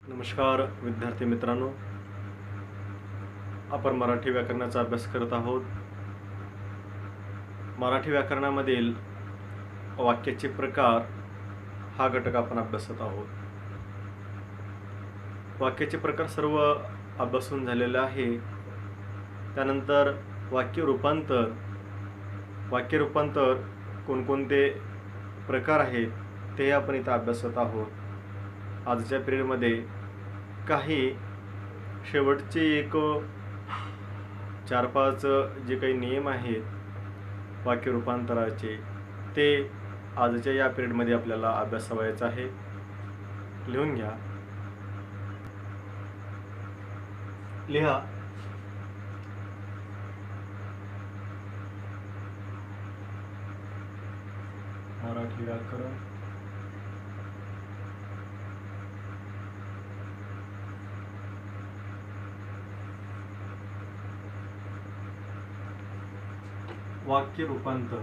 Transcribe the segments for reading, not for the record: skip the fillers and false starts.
नमस्कार विद्यार्थी मित्रांनो, आपण मराठी व्याकरणाचा अभ्यास करत आहोत. मराठी व्याकरणामधील वाक्याचे प्रकार हा घटक आपण अभ्यासत आहोत. वाक्याचे प्रकार सर्व अभ्यासून झालेले आहे. त्यानंतर वाक्य रूपांतर कोणकोणते प्रकार आहेत ते आपण इथं अभ्यासत आहोत. आजच्या पिरियडमध्ये काही शेवटचे एक 4-5 जे काही नियम आहेत वाक्य रूपांतराचे ते आजच्या या पिरियडमध्ये आपल्याला अभ्यासावायचं आहे. लिहून घ्या. लिहा. मराठी व्याकरण वाक्य रूपांतर.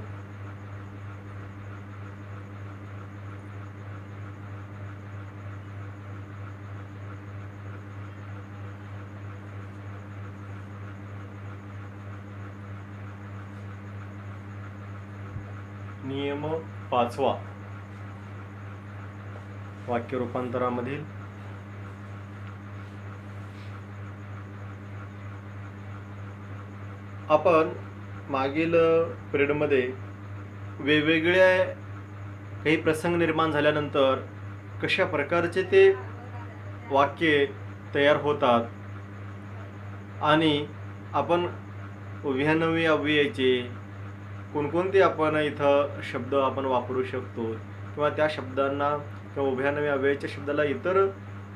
नियम 5वा वाक्य रूपांतरामधील आपण मागील पिरियडमध्ये वेगवेगळे काही प्रसंग निर्माण झाल्यानंतर कशा प्रकारचे ते वाक्य तयार होतात आणि आपण उभयान्वयी अव्ययाचे कोणकोणते आपण इथं शब्द आपण वापरू शकतो किंवा त्या शब्दांना किंवा उभयान्वयी अव्ययाच्या शब्दाला इतर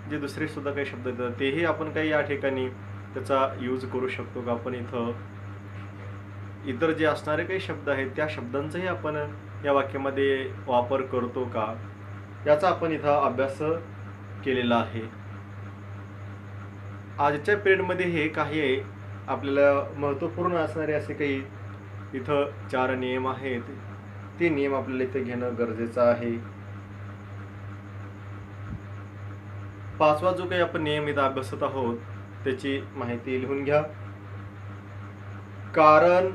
जे दुसरे सुद्धा काही शब्द येतात तेही आपण काही या ठिकाणी त्याचा यूज करू शकतो का. आपण इथं इतर जे असणारे काही शब्द आहेत त्या शब्दांचाही आपण या वाक्यामध्ये वापर करतो का, याचा आपण इथं अभ्यास केलेला आहे. आजच्या पिरियडमध्ये हे काही आपल्याला महत्त्वपूर्ण असणारे असे काही इथं 4 नियम आहेत. ते नियम आपल्याला इथे घेणं गरजेचं आहे. 5वा जो काही आपण नियम इथं अभ्यासत आहोत त्याची माहिती लिहून घ्या. कारण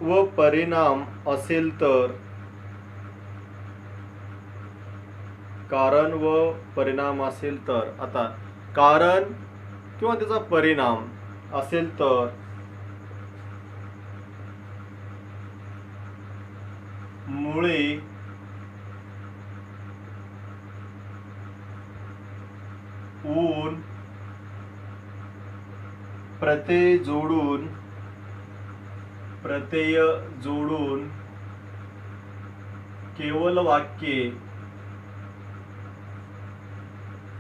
व परिणाम असेल तर. कारण व परिणाम असेल तर. आता कारण किंवा त्याचा परिणाम असेल तर मुळे ऊन प्रत्यय जोडून केवल वाक्ये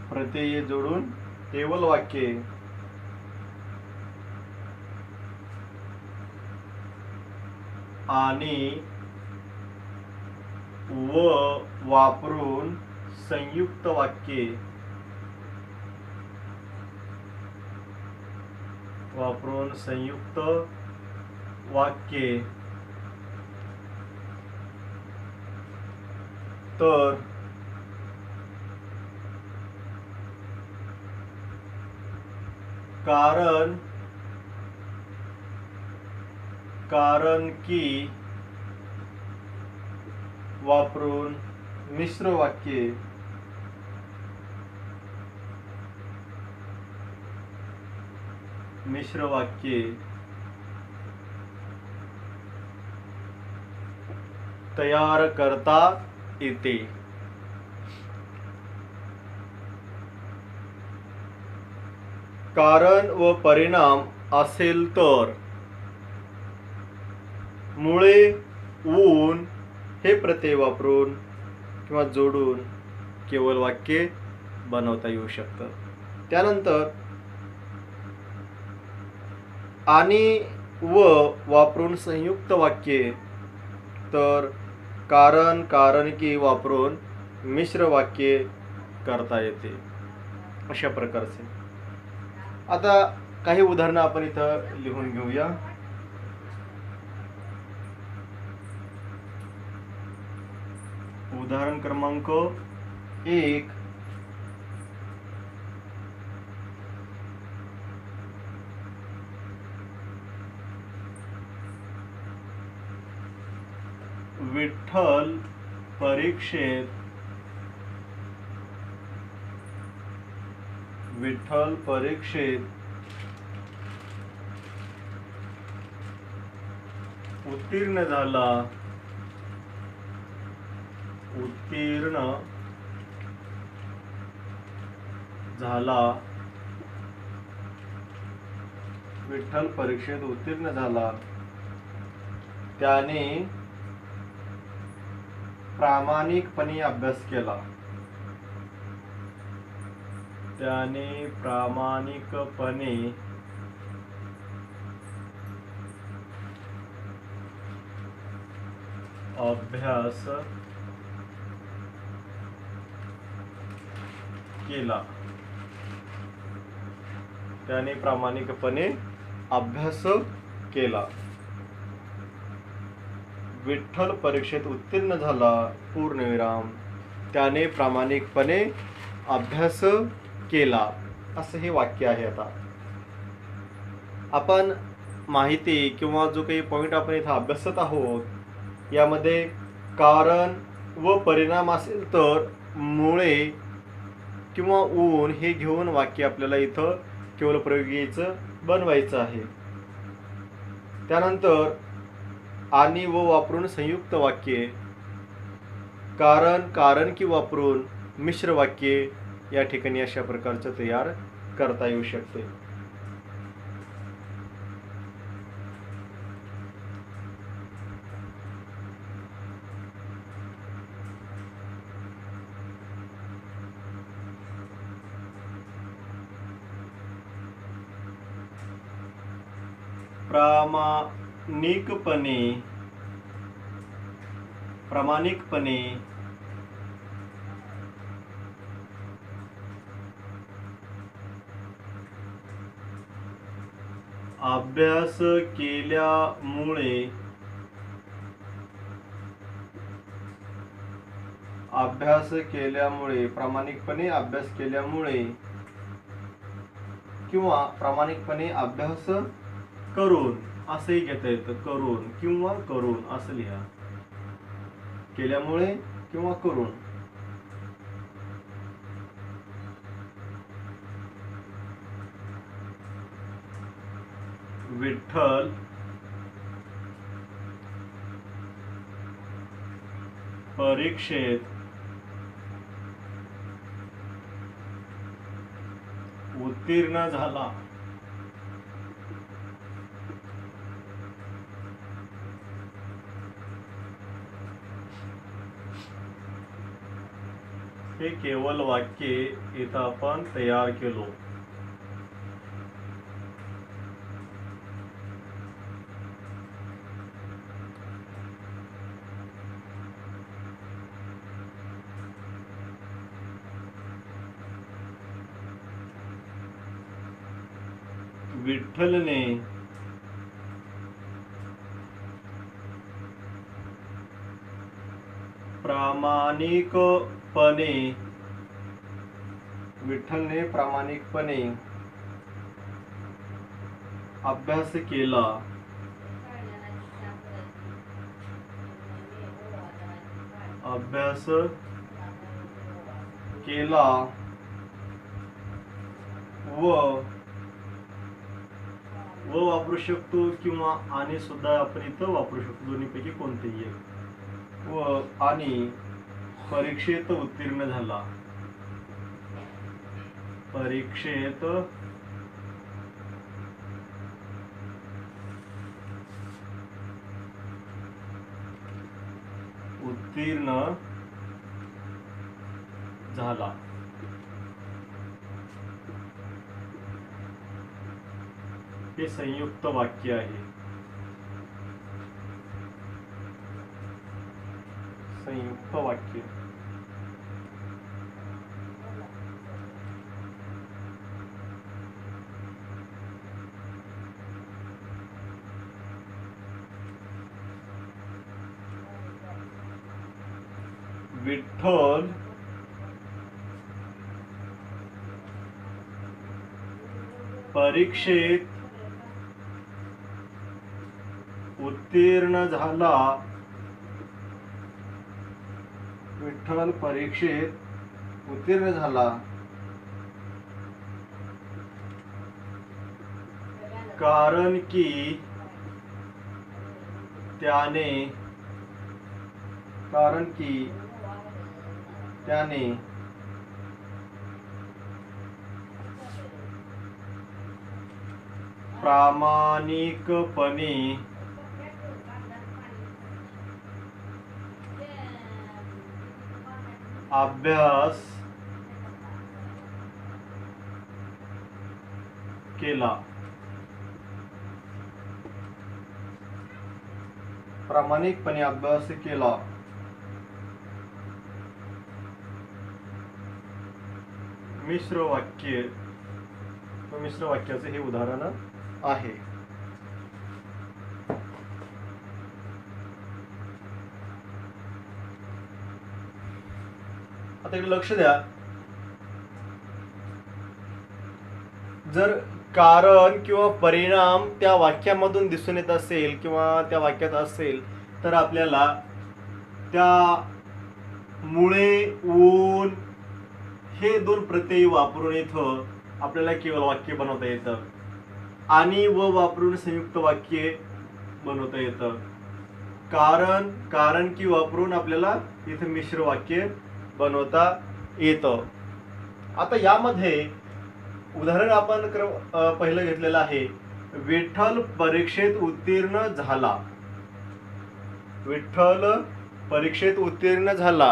प्रत्यय जोडून केवल वाक्ये आणि व वापरून संयुक्त वाक्ये तर कारण की वापरून मिश्र वाक्ये तयार करता येते. कारण व परिणाम असेल तर मुळे ऊन हे प्रत्यय वापरून किंवा जोडून केवळ वाक्य बनवता येऊ शकतं. त्यानंतर आणि व वापरून संयुक्त वाक्ये तर कारण की वापरून मिश्र वाक्ये करता येते. अशा प्रकारचे आता काही उदाहरणं आपण इथं लिहून घेऊया. उदाहरण क्रमांक 1. विठ्ठल परीक्षेत उत्तीर्ण झाला विठ्ठल परीक्षेत उत्तीर्ण झाला त्याने प्रामाणिकपणे अभ्यास केला त्याने प्रामाणिकपणे अभ्यास केला विठ्ठल परीक्षेत उत्तीर्ण झाला पूर्णविराम त्याने प्रामाणिकपणे अभ्यास केला असं हे वाक्य आहे. आता आपण माहिती किंवा जो काही पॉइंट आपण इथं अभ्यासत आहोत यामध्ये कारण व परिणाम असेल तर मुळे किंवा ऊन हे घेऊन वाक्य आपल्याला इथं केवळ प्रयोगीचं बनवायचं आहे. त्यानंतर आणि व वापरून संयुक्त वाक्ये कारण की वापरून मिश्र वाक्ये या ठिकाणी अशा प्रकारचं तयार करता येऊ शकते. प्रामाणिकपणे अभ्यास केल्यामुळे प्रामाणिकपणे अभ्यास केल्यामुळे किंवा प्रामाणिकपणे अभ्यास करून असंही घेता येतं. करून किंवा करून असं लिहा. केल्यामुळे किंवा करून विठ्ठल परीक्षेत उत्तीर्ण झाला हे केवळ वाक्य इथं आपण तयार केलो. विठ्ठलने प्रामाणिकपणे अभ्यास केला व वापरू शकतो किंवा आणि सुद्धा आपण इथं वापरू शकतो. दोन्हीपैकी कोणतेही एक. व आणि परीक्षेत उत्तीर्ण झाला हे संयुक्त वाक्य आहे. संयुक्त वाक्य विठ्ठल परीक्षेत उत्तीर्ण झाला विठ्ठल परीक्षेत उत्तीर्ण झाला कारण की त्याने प्रामाणिकपणे अभ्यास केला. प्रामाणिकपणे अभ्यास केला. मिश्र वाक्याचे हे उदाहरण आहे. आता इकडे लक्ष द्या. जर कारण किंवा परिणाम त्या वाक्यामधून दिसून येत असेल किंवा त्या वाक्यात असेल तर आपल्याला त्या मुळे, ऊन हे दोन प्रत्यय वापरून इथं आपल्याला केवळ वाक्य बनवता येतं आणि व वापरून संयुक्त वाक्य बनवता येतं. कारण की वापरून आपल्याला इथं मिश्र वाक्य बनवता येतं. आता यामध्ये उदाहरण आपण पहिलं घेतलेलं आहे. विठ्ठल परीक्षेत उत्तीर्ण झाला. विठ्ठल परीक्षेत उत्तीर्ण झाला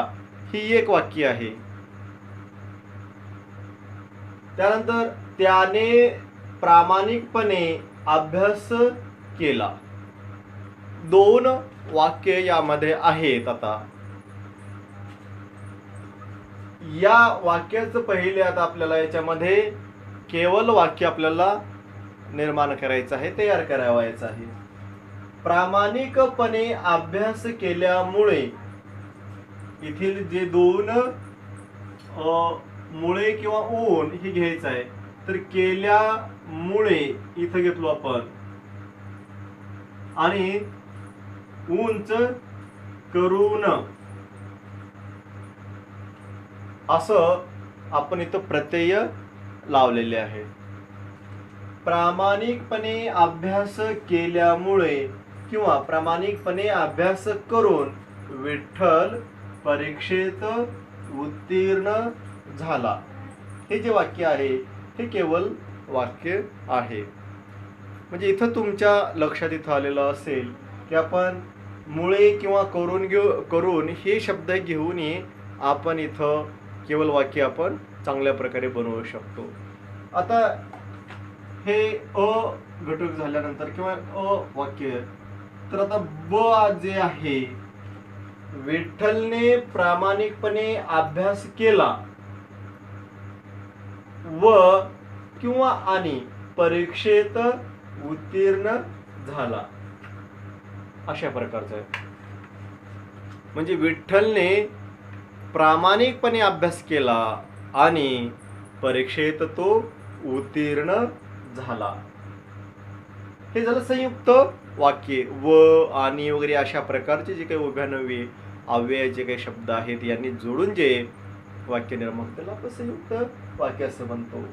ही एक वाक्य आहे. त्यानंतर त्याने प्रामाणिकपणे अभ्यास केला. दोन वाक्य यामध्ये आहेत. आता या वाक्याचं पहिले आता आपल्याला याच्यामध्ये केवल वाक्य आपल्याला निर्माण करायचं आहे, तयार करावायचं आहे. प्रामाणिकपणे अभ्यास केल्यामुळे इथील जे दोन मुळे किंवा ऊन हे घ्यायचं आहे. तर केल्यामुळे इथं घेतलो आपण आणि ऊनच करून असं आपण इथं प्रत्यय लावलेले आहे. प्रामाणिकपणे अभ्यास केल्यामुळे किंवा प्रामाणिकपणे अभ्यास करून विठ्ठल परीक्षेत उत्तीर्ण झाला. हे जे वाक्य आहे हे केवळ वाक्य आहे. म्हणजे इथं तुमच्या लक्षात इथं आलेलं असेल की आपण मुळे किंवा करून हे शब्द घेऊन आपण इथं केवळ वाक्य आपण चांगल्या प्रकारे बनवू शकतो. आता हे अ घटक झाल्यानंतर किंवा अ वाक्य, तर आता ब जे आहे, विठ्ठलने प्रामाणिकपणे अभ्यास केला व किंवा आणि परीक्षेत उत्तीर्ण झाला, अशा प्रकारचं आहे. म्हणजे विठ्ठलने प्रामाणिकपणे अभ्यास केला आणि परीक्षेत तो उत्तीर्ण झाला. हे झालं संयुक्त वाक्य. व आणि वगैरे अशा प्रकारचे जे काही उभ्यानव्य अव्यय जे काही शब्द आहेत यांनी जोडून जे वाक्य निर्माण त्याला आपण संयुक्त वाक्य असं म्हणतो.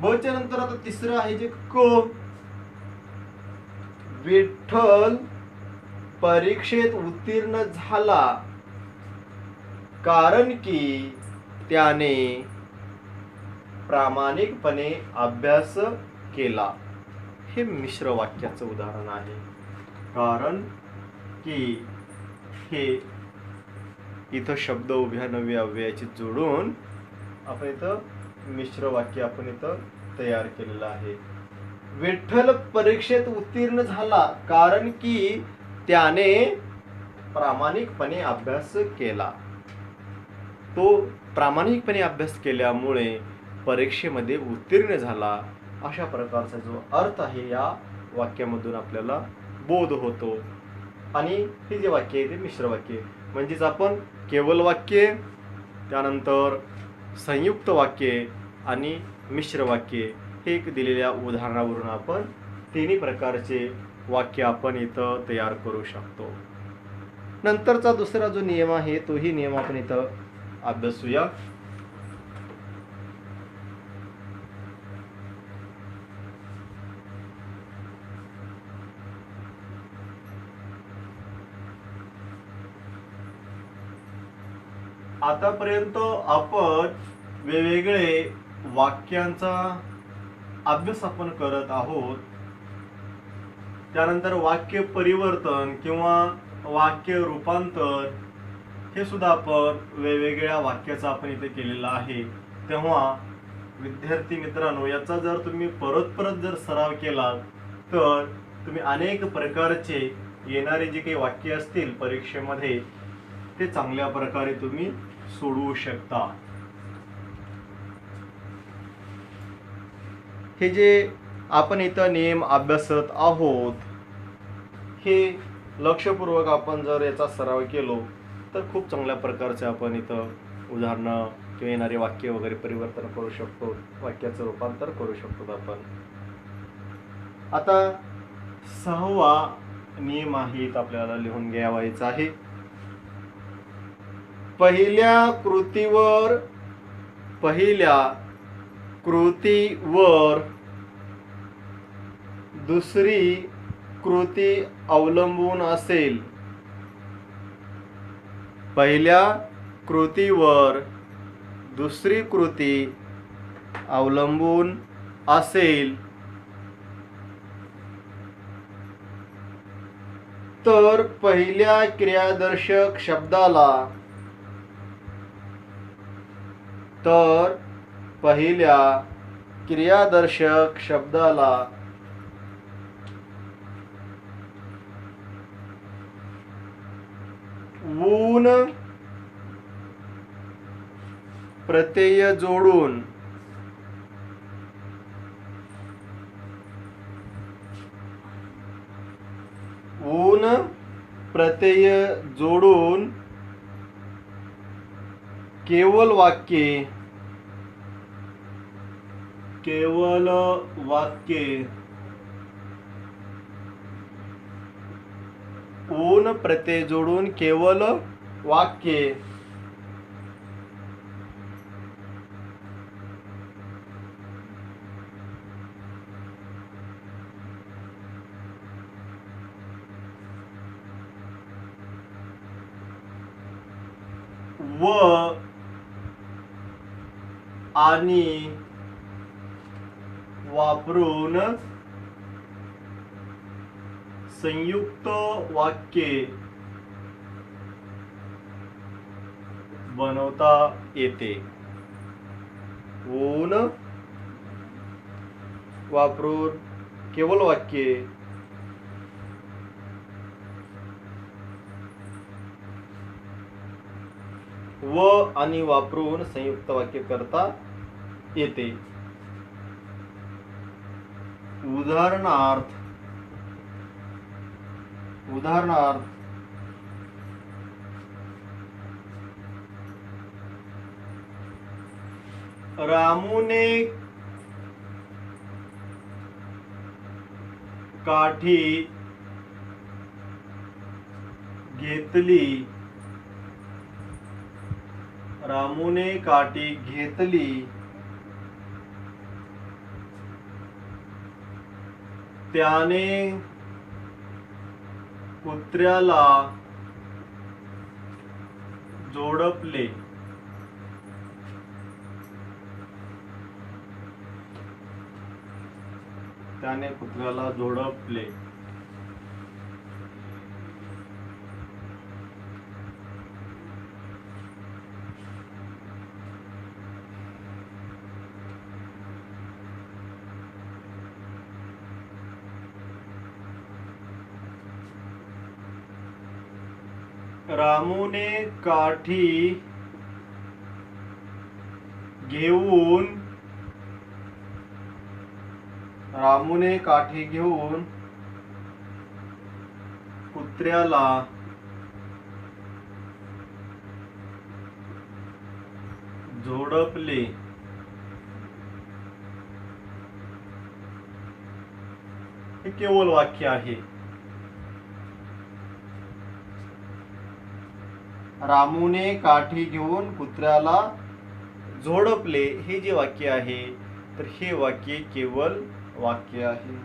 ब च्या नंतर आता तिसरं आहे जे क. विठ्ठल परीक्षेत उत्तीर्ण झाला कारण की त्याने प्रामाणिकपणे अभ्यास केला. हे मिश्र वाक्याचं उदाहरण आहे. कारण की हे इथं शब्द उभ्यानव्य अव्ययाची जोडून आपण इथं मिश्र वाक्य आपण इथं तयार केलेलं आहे. विठ्ठल परीक्षेत उत्तीर्ण झाला कारण की त्याने प्रामाणिकपणे अभ्यास केला. तो प्रामाणिकपणे अभ्यास केल्यामुळे परीक्षेमध्ये उत्तीर्ण झाला, अशा प्रकारचा जो अर्थ आहे या वाक्यामधून आपल्याला बोध होतो. आणि हे जे वाक्य आहे ते मिश्र वाक्य, म्हणजेच आपण केवल वाक्य, त्यानंतर संयुक्त वाक्य आणि मिश्र वाक्य हे एक दिलेल्या उदाहरणावरून आपण तिन्ही प्रकारचे वाक्य आपण इथं तयार करू शकतो. नंतरचा दुसरा जो नियम आहे तोही नियम आपण इथं अभ्यासूया. आतापर्यंत आपण वेगवेगळे वाक्यांचा अभ्यास आपण करत आहोत. त्यानंतर वाक्य परिवर्तन किंवा वाक्य रूपांतर हे सुद्धा आपण वेगवेगळ्या वाक्याचा आपण इथे केलेला आहे. तेव्हा विद्यार्थी मित्रांनो, याचा जर तुम्ही परत परत जर सराव केला तर तुम्ही अनेक प्रकारचे येणारे जे काही वाक्य असतील परीक्षेमध्ये ते चांगल्या प्रकारे तुम्ही सोडवू शकता. हे जे आपण इथं नियम अभ्यासत आहोत हे लक्षपूर्वक आपण जर याचा सराव केलो तर खूप चांगल्या प्रकारचे आपण इथं उदाहरणं किंवा येणारे वाक्य वगैरे परिवर्तन करू शकतो, वाक्याचं रूपांतर करू शकतो आपण. आता 6वा नियम आहे आपल्याला लिहून घ्यावायचा आहे. पहिल्या कृतीवर दुसरी कृती अवलंबून असेल. पहिल्या कृतीवर दुसरी कृती अवलंबून असेल तर पहिल्या क्रियादर्शक शब्दाला ऊन प्रत्यय जोडून केवल वाक्य ऊन प्रत्यय जोडून केवल वाक्य व आणि वापरून संयुक्त वाक्ये बनवता येते. ऊन वापरून केवल वाक्ये व आणि वापरून संयुक्त वाक्य करता येते. उदाहरणार्थ रामूने काठी घेतली. त्याने कुत्र्याला झोडपले. रामूने काठी घेऊन कुत्र्याला झोडपले. हे केवल वाक्य आहे. रामूने काठी घेऊन कुत्र्याला झोडपले हे जे वाक्य आहे तर हे वाक्य केवल वाक्य आहे.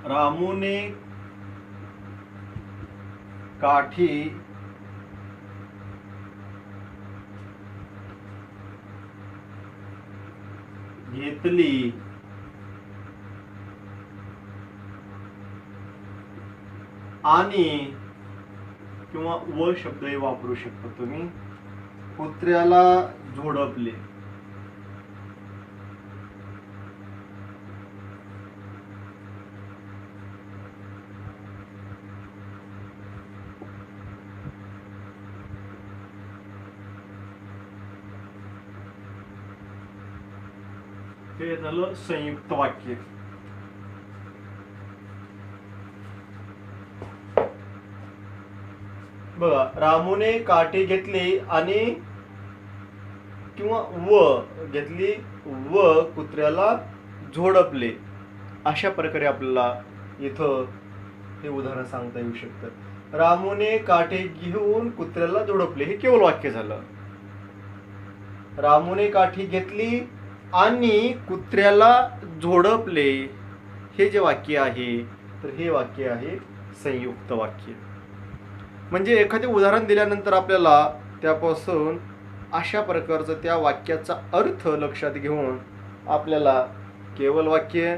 रामूने काठी घेतली आणि किंवा व शब्दही वापरू शकता तुम्ही, कुत्र्याला झोडपले. हे झालं संयुक्त वाक्य. बघा, रामूने काठी घेतली आणि किंवा व घेतली व कुत्र्याला झोडपले, अशा प्रकारे आपल्याला इथं हे उदाहरण सांगता येऊ शकतं. रामूने काठी घेऊन कुत्र्याला झोडपले हे केवळ वाक्य झालं. रामूने काठी घेतली आणि कुत्र्याला झोडपले हे जे वाक्य आहे तर हे वाक्य आहे संयुक्त वाक्य. म्हणजे एखादे उदाहरण दिल्यानंतर आपल्याला त्यापासून अशा प्रकारचं त्या वाक्याचा अर्थ लक्षात घेऊन आपल्याला केवळ वाक्य,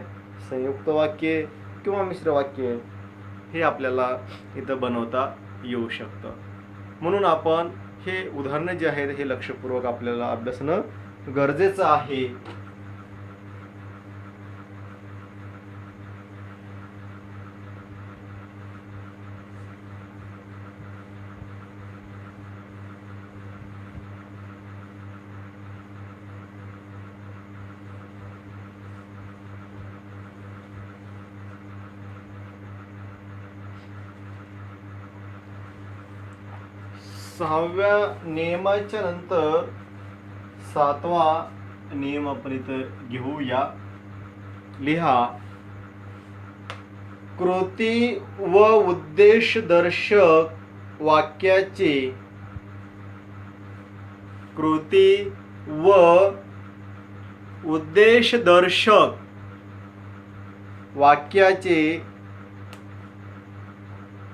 संयुक्त वाक्य किंवा मिश्र वाक्य हे आपल्याला इथं बनवता येऊ शकतं. म्हणून आपण हे उदाहरणं जे आहेत हे लक्षपूर्वक आपल्याला अभ्यासणं गरजेचं आहे. सहाव्या नियमाच्या नंतर सातवा नियम आपण इथं घेऊया. लिहा, कृती व उद्देशदर्शक वाक्याचे कृती व उद्देशदर्शक वाक्याचे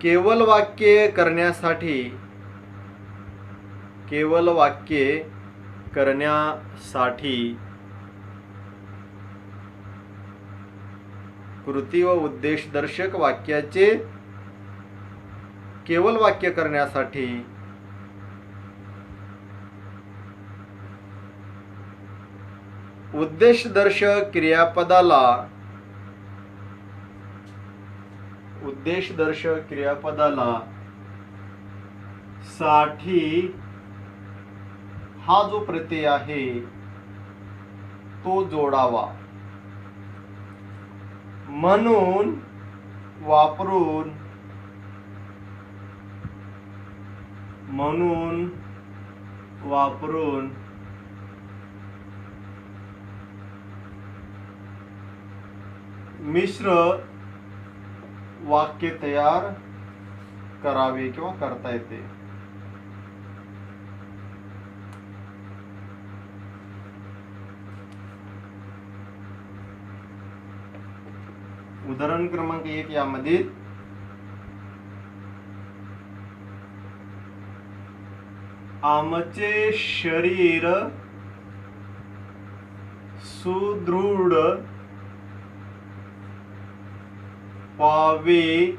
केवळ वाक्य करण्यासाठी कृती व उद्देशदर्शक वाक्याचे केवळ वाक्य करण्यासाठी उद्देशदर्शक क्रियापदाला साठी हा जो प्रत्यय आहे तो जोडावा. म्हणून वापरून मिश्र वाक्य तयार करावे किंवा करता येते. उदाहरण क्रमांक 1 यामध्ये आमचे शरीर सुदृढ व्हावे.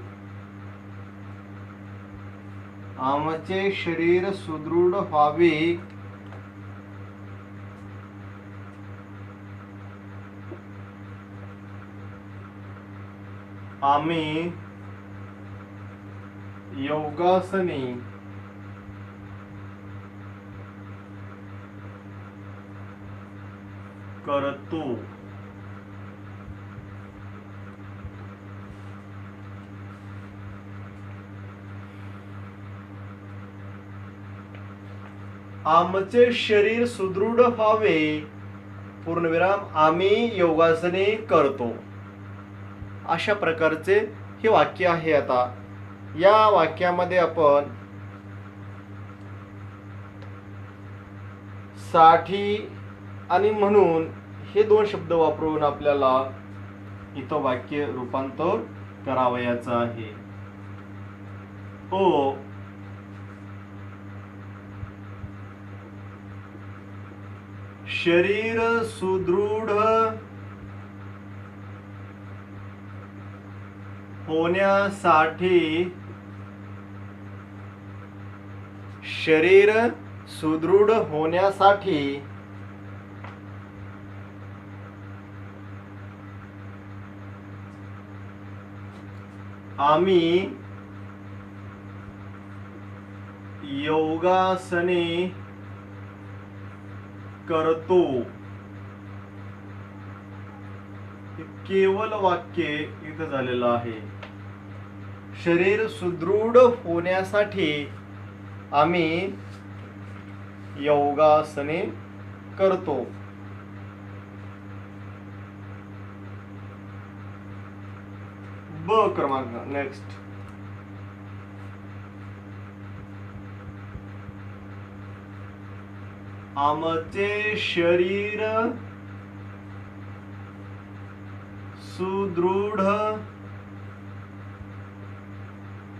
आमचे शरीर सुदृढ व्हावे आम्ही योगासने करतो. आमचे शरीर सुदृढ व्हावे पूर्णविराम आम्ही योगासने करतो. अशा प्रकारचे हे वाक्य आहे. आता या वाक्यामध्ये आपण साठी आणि म्हणून हे दोन शब्द वापरून आपल्याला इथं वाक्य रूपांतर करावयाचं आहे. ओ शरीर सुदृढ होण्यासाठी शरीर सुदृढ होण्यासाठी आम्ही योगासने करतो. केवळ वाक्य इथं झालेलं आहे. शरीर सुदृढ होण्यासाठी आम्ही योगासने करतो. ब क्रमांक नेक्स्ट. आमचे शरीर सुदृढ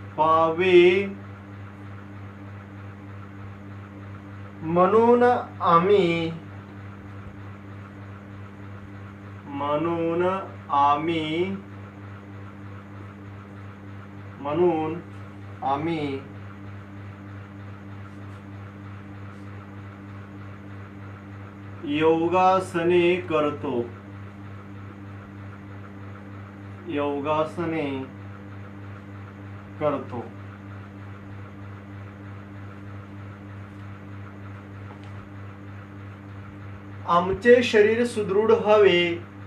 व्हावे म्हणून आम्ही योगासने करतो. आमचे शरीर सुदृढ व्हावे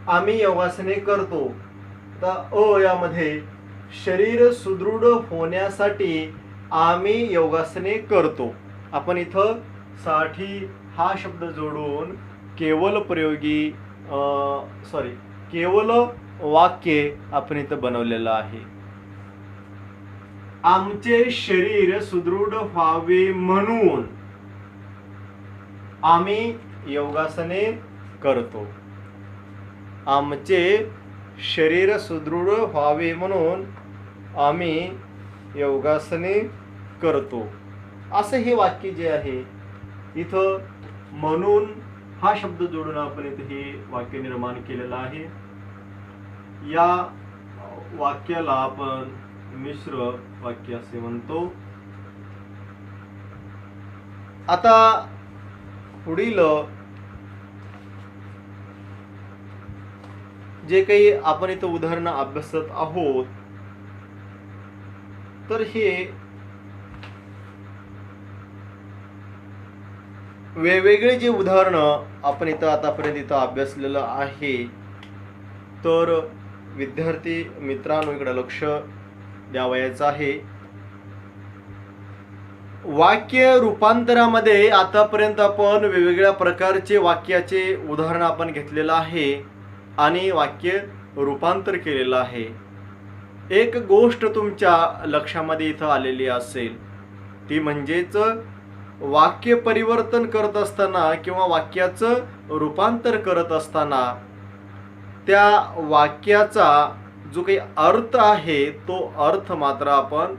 आम्ही योगासने करतो. तर यामध्ये शरीर सुदृढ होण्यासाठी आम्ही योगासने करतो. आपण इथं साठी हा शब्द जोडून केवल वाक्य आपण इथं बनवलेलं आहे. आमचे शरीर सुदृढ व्हावे म्हणून आम्ही योगासने करतो. आमचे शरीर सुदृढ व्हावे म्हणून आम्ही योगासने करतो. असं हे वाक्य जे आहे इथं म्हणून हा शब्द जोडून आपण इथे हे वाक्य निर्माण केलेलं आहे. या वाक्याला आपण मिश्र वाक्य असे म्हणतो. आता पुढील जे काही आपण इथं उदाहरणं अभ्यासत आहोत तर हे वेगवेगळे जे उदाहरणं आपण इथं आतापर्यंत इथं अभ्यासलेलं आहे. तर विद्यार्थी मित्रांनो इकडे लक्ष द्यावयाचं आहे. वाक्य रूपांतरामध्ये आतापर्यंत आपण वेगवेगळ्या प्रकारचे वाक्याचे उदाहरण आपण घेतलेलं आहे आणि वाक्य रूपांतर केलेलं आहे. एक गोष्ट तुमच्या लक्षामध्ये इथं आलेली असेल ती म्हणजेच वाक्य परिवर्तन करत असताना किंवा वाक्याचं रूपांतर करत असताना त्या वाक्याचा जो काही अर्थ आहे तो अर्थ मात्र आपण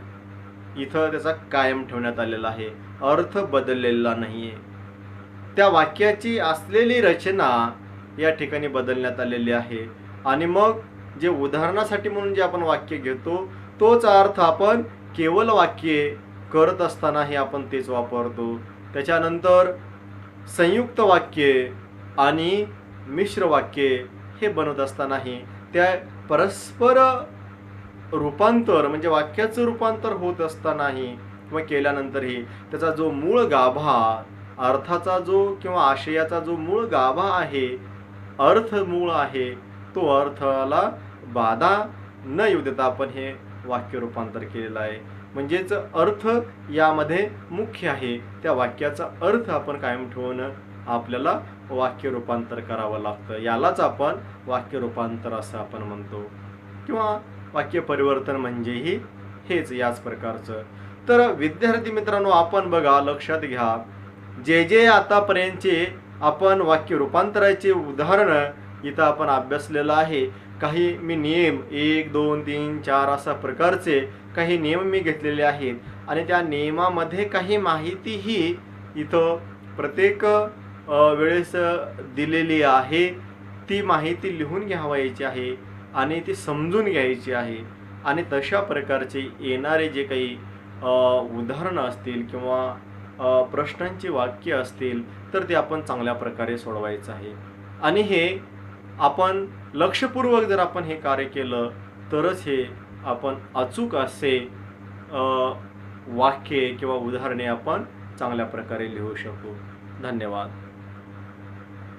इथं त्याचा कायम ठेवण्यात आलेला आहे. अर्थ बदललेला नाहीये. त्या वाक्याची असलेली रचना या ठिकाणी बदलण्यात आलेली आहे. आणि मग जे उदाहरणासाठी म्हणून जे आपण वाक्य घेतो तोच अर्थ आपण केवळ वाक्य करत असतानाही आपण तेच वापरतो. त्याच्यानंतर संयुक्त वाक्य आणि मिश्र वाक्य हे बनवत असतानाही त्या परस्पर रूपांतर म्हणजे वाक्याचं रूपांतर होत असतानाही किंवा केल्यानंतरही त्याचा जो मूळ गाभा अर्थाचा जो किंवा आशयाचा जो मूळ गाभा आहे अर्थ मूळ आहे तो अर्थाला बाधा न येऊ देता आपण हे वाक्य रूपांतर केलेलं आहे. म्हणजेच अर्थ यामध्ये मुख्य आहे. त्या वाक्याचा अर्थ आपण कायम ठेवून आपल्याला वाक्य रूपांतर करावं लागतं. यालाच आपण वाक्य रूपांतर असं आपण म्हणतो किंवा वाक्य परिवर्तन म्हणजेही हेच याच प्रकारचं. तर विद्यार्थी मित्रांनो, आपण बघा, लक्षात घ्या, जे आतापर्यंतचे आपण वाक्य रूपांतराचे उदाहरण इथं आपण अभ्यासलेलं आहे. काही मी नियम 1, 2, 3, 4 अशा प्रकारचे काही नियम मी घेतलेले आहेत आणि त्या नियमामध्ये काही माहितीही इथं प्रत्येक वेळेस दिलेली आहे. ती माहिती लिहून घ्यावायची आहे आणि ती समजून घ्यायची आहे आणि तशा प्रकारचे येणारे जे काही उदाहरणं असतील किंवा प्रश्नांची वाक्य असतील तर ते आपण चांगल्या प्रकारे सोडवायचं आहे. आणि हे आपण लक्षपूर्वक जर आपण हे कार्य केलं तरच हे आपण अचूक असे वाक्ये किंवा उदाहरणे आपण चांगल्या प्रकारे लिहू शकू. धन्यवाद.